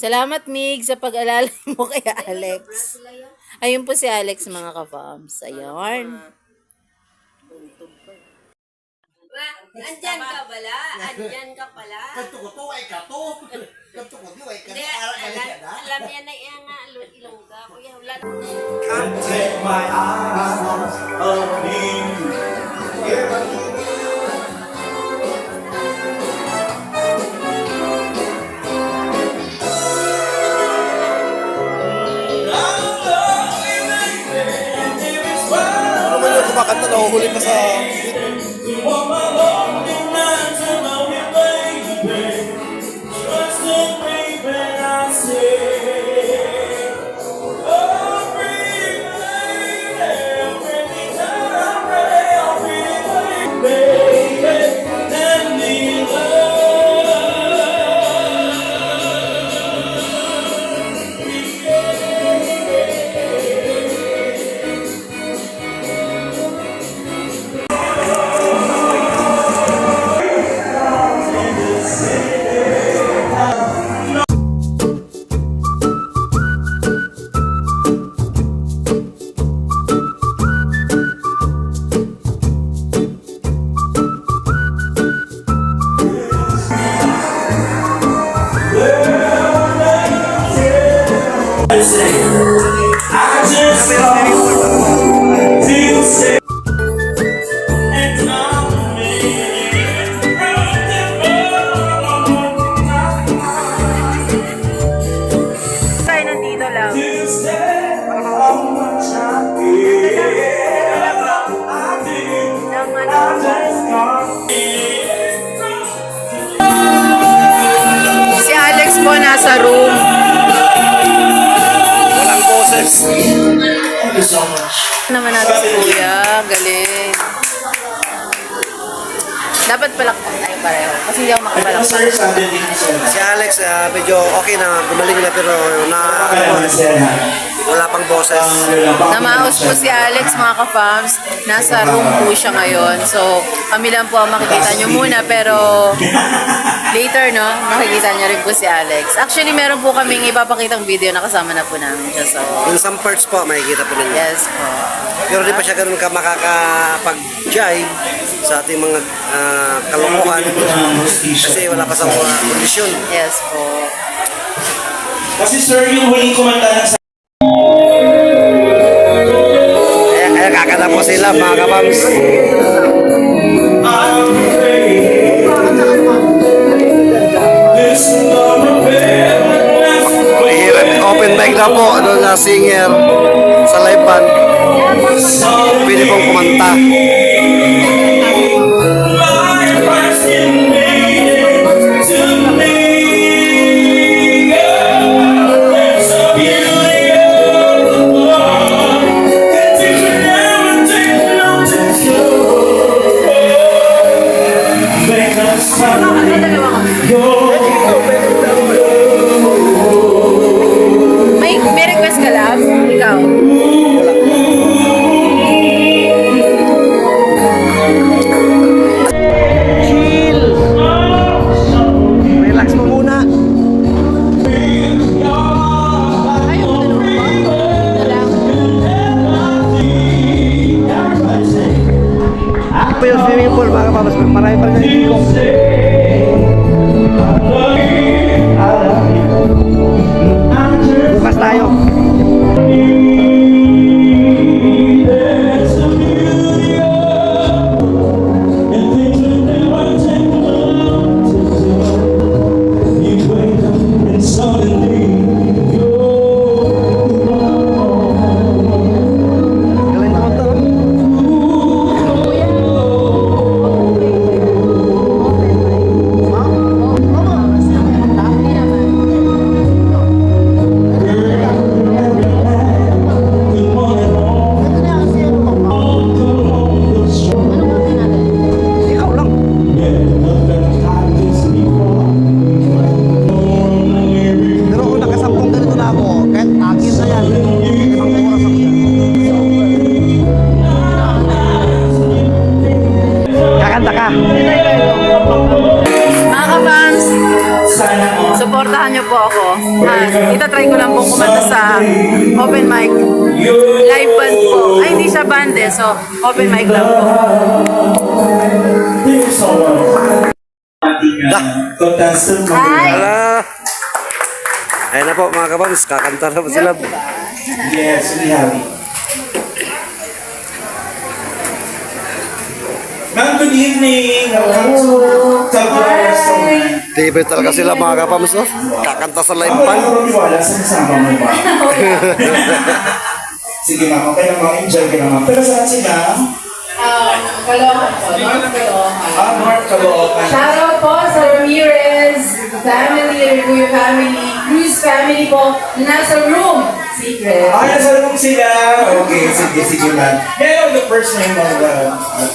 Salamat, Mig, sa pag-alala mo kay Alex. Ayun po si Alex, mga ka-fams. Ayun. Andyan ka bala? Andyan ka pala? Kanto ko to ay kato. Kanto ko to ay kato. Hindi, alam niya na iya nga, ilongga. Kuya, wala na. Can't take my eyes off you. Ano man yung kumakanta, nahuhuli pa sa... Tayo nandito lang. Si Alex po nasa room. Walang boses. Naman natin si Kuya. Galing. Dapat palakpak tayo pareho. Kasi hindi ako makapalakpak. Si Alex, medyo okay na. Gumaling na pero wala pang boses. Namaos po si Alex, mga ka-fams. Nasa room po siya ngayon. So, kami lang po ang makikita nyo muna. Pero, later, no? Makikita nyo rin po si Alex. Actually, meron po kaming ipapakitang video na kasama na po namin siya. So, In some parts po, makikita po ninyo. yes po. Pero di pa siya ganun ka makakapag-jive sa ating mga kalokohan. Kasi wala pa sa mga kondisyon. Yes po. Kasi sir, yung huling kumanta ng Kaya kakanta po sila, mga kapams. Open mic na po, ano na singer sa live band. Pwede pong kumanta. May request ka lang? Ikaw? Chill! Relax mo muna. Ayaw mo na naman ba? Ito lang. Ako yung swimming pool, mga kapams. Marami pa rin nagiging. Bukas tayo. Galing na konta. Open mic. Live band po. Ay, hindi siya band eh. So, open mic lang po. Thank you so much. Ating contestant Hi! Ala! Ayun na po mga kabams, kakanta na po sila. Yes, we have it. Ma'am, good evening. Welcome to Tabla Restaurant. Tibay talaga sila mga kabams, no? Kakanta sa live Ako band. lang maniwala sa kasama mo ba? Sige ma'am, okay na ma'am. Enjoy ka na ma'am. Pero saan sila? Caloocan po. North Caloocan. North Caloocan. Shoutout po sa Ramirez family, Reguyo family, Cruz family po, na nasa room. Secret. Nasa room sila. Okay, sige ma'am. Meron the first name of the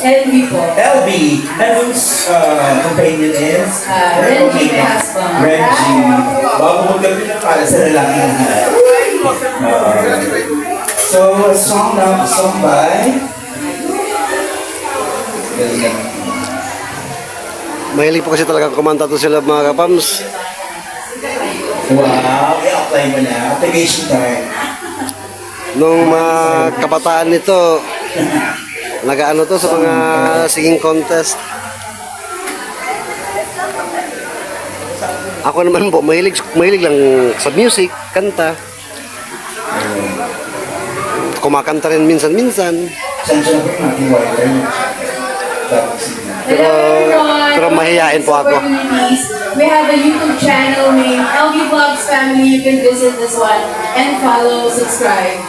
LB po. LB. And whose companion is? Renji, my husband. Renji. Bago magkabi na para sa lalaki ng So, a song now, song by? Mahilig po kasi talaga kumanta to sila mga kabams. Wow, i-apply mo na. Application time. Nung mga kabataan nito, nag-ano to sa mga singing contest. Ako naman po, mahilig lang sa music, kanta. Kumakanta rin minsan-minsan. Saan siya na po yung ating wifi? Pero mahihain po ako. We have a YouTube channel named LB Vlogs Family. You can visit this one and follow, subscribe.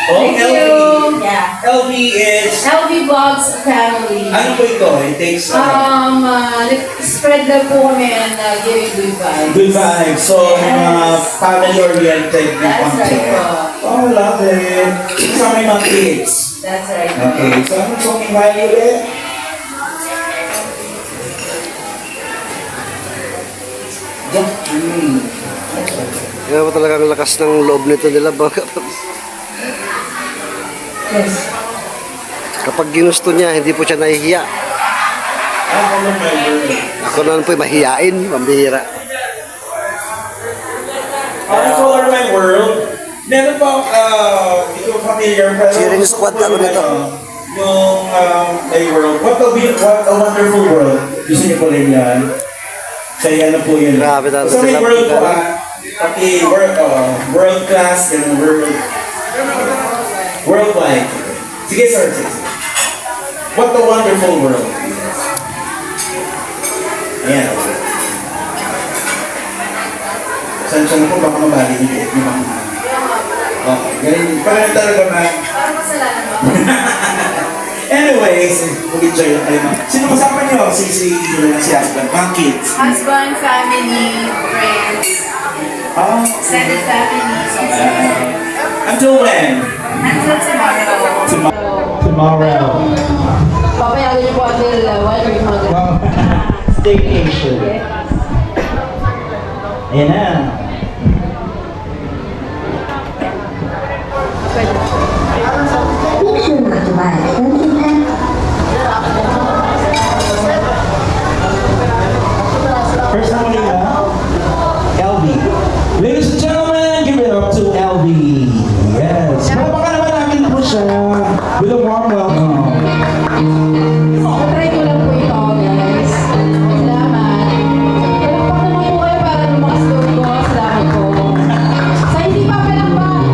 Oh, Thank LB. you. Yeah. LB is... LB Vlogs Family. Ano po ito? It takes... Spread na po kami and giving good vibes. Good vibes. So, mga family-oriented na That's right content. po. Oh, I love it. Kasama yung mga kids. That's right. Okay, so anong song yung value ulit? Kaya po talagang lakas ng loob nito nila mga kabams. Yes. Kapag ginusto niya, hindi po siya nahihiya. Ako lang my word. Ako naman po mahihain, pambihira. Color My World. Meron pa, hindi ko familiar. Pero Cheering squad ako nito. Yung My World. What a Wonderful World. Gusto niyo po rin yan. Sa yan na po yun. Grabe talaga So may sila. world po pati world class and worldwide. Sige sir. What a Wonderful World. Ayan. Saan siya na po baka mabali niyo? Okay, ganun. Parang talaga na. Parang masalanan mo. Anyways, mag-enjoy lang kayo. Sino kasama niyo? Si husband. Mga kids. Husband, family, friends, extended family. Until when? Until tomorrow. Tomorrow. Papayagan niyo po until 1 week mga ganun. Staycation. Ayan na. First time ulit na. LB. Ladies and gentlemen, give it up to LB. Yes. Palapakan naman natin po siya with a warm welcome. Try ko lang po ito, guys. Salamat. Palakpakan naman po kayo para lumakas loob ko. Salamat po. Sa hindi pa palakpak.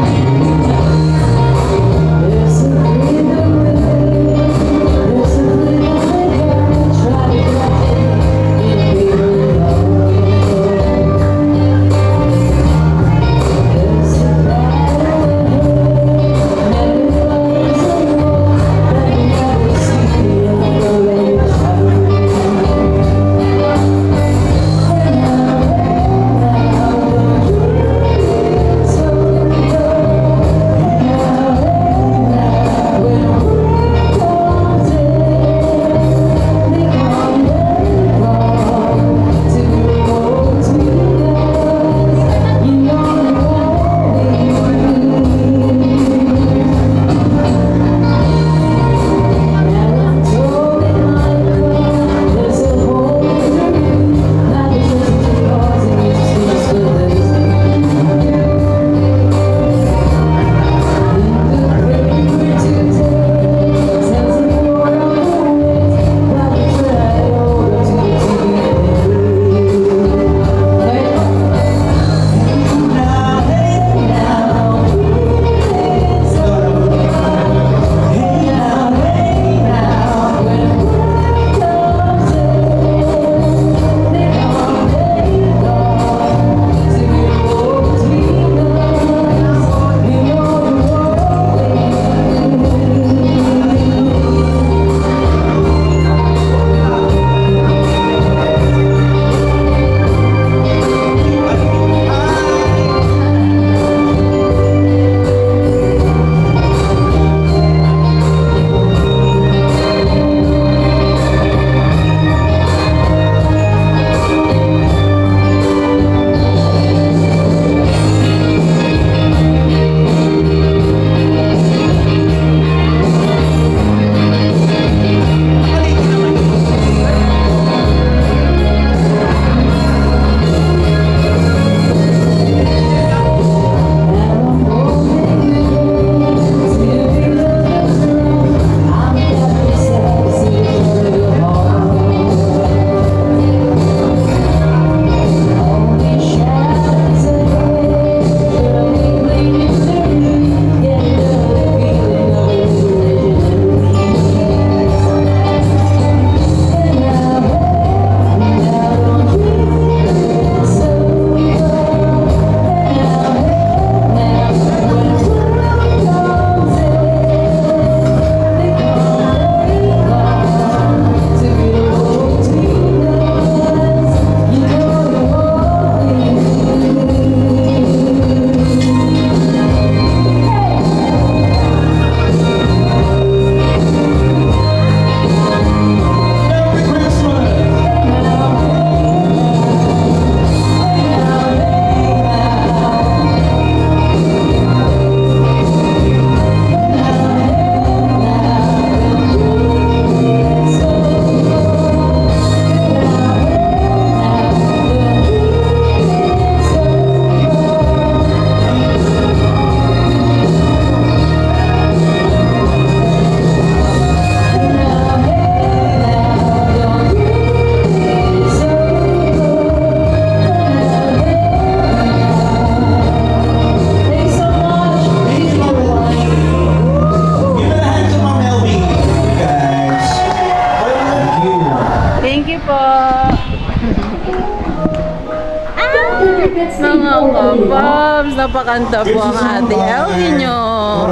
Mga kababs, napakanta po ang ate Elvie nyo.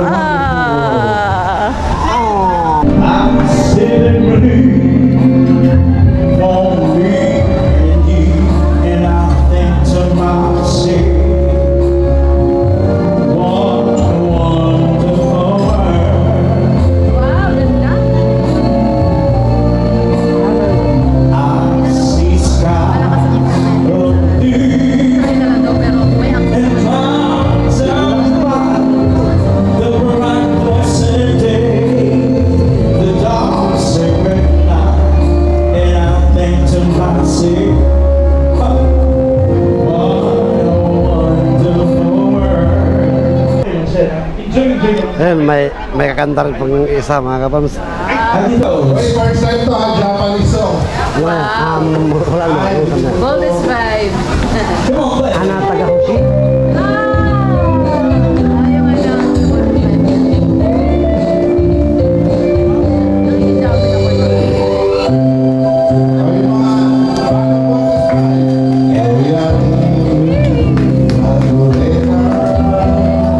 Ah! I'm celebrating for me and you, and I think to myself, what a wonderful world. Wow, ganda. I see sky of blue Ay, talaga, pero may and clouds of white, the bright blessed day, the dark sacred night, and I think to myself, what a wonderful world. Ayun, may kakanta rin pang isa mga kapams. Adios. Wait, first time to Japanese song. Wala na ako na. Gold is 5. Come on, play. Ana Tagahoshi. Ayaw nga lang.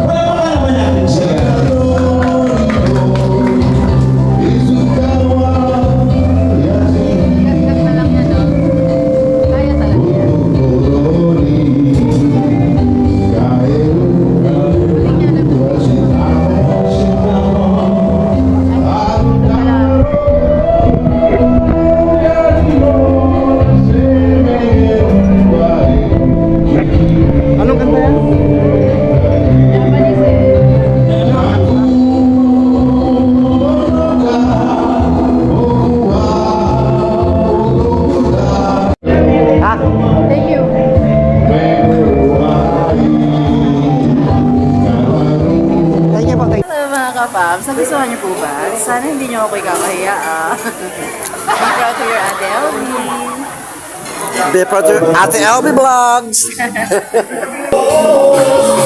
Wala pa naman natin siya. Gagdag na lang yan, no? Kaya talaga yan. Galing yan, no? Anong kanta yan? Japanese eh. Ha? Thank you. Thank you po, thank you. Hello mga kapams, nagustuhan niyo po ba? Sana hindi niyo ako ikakahiya ah. Be proud to your Ate Elvie. Be proud to Ate LB Vlogs!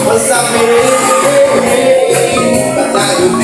Basta may tayo di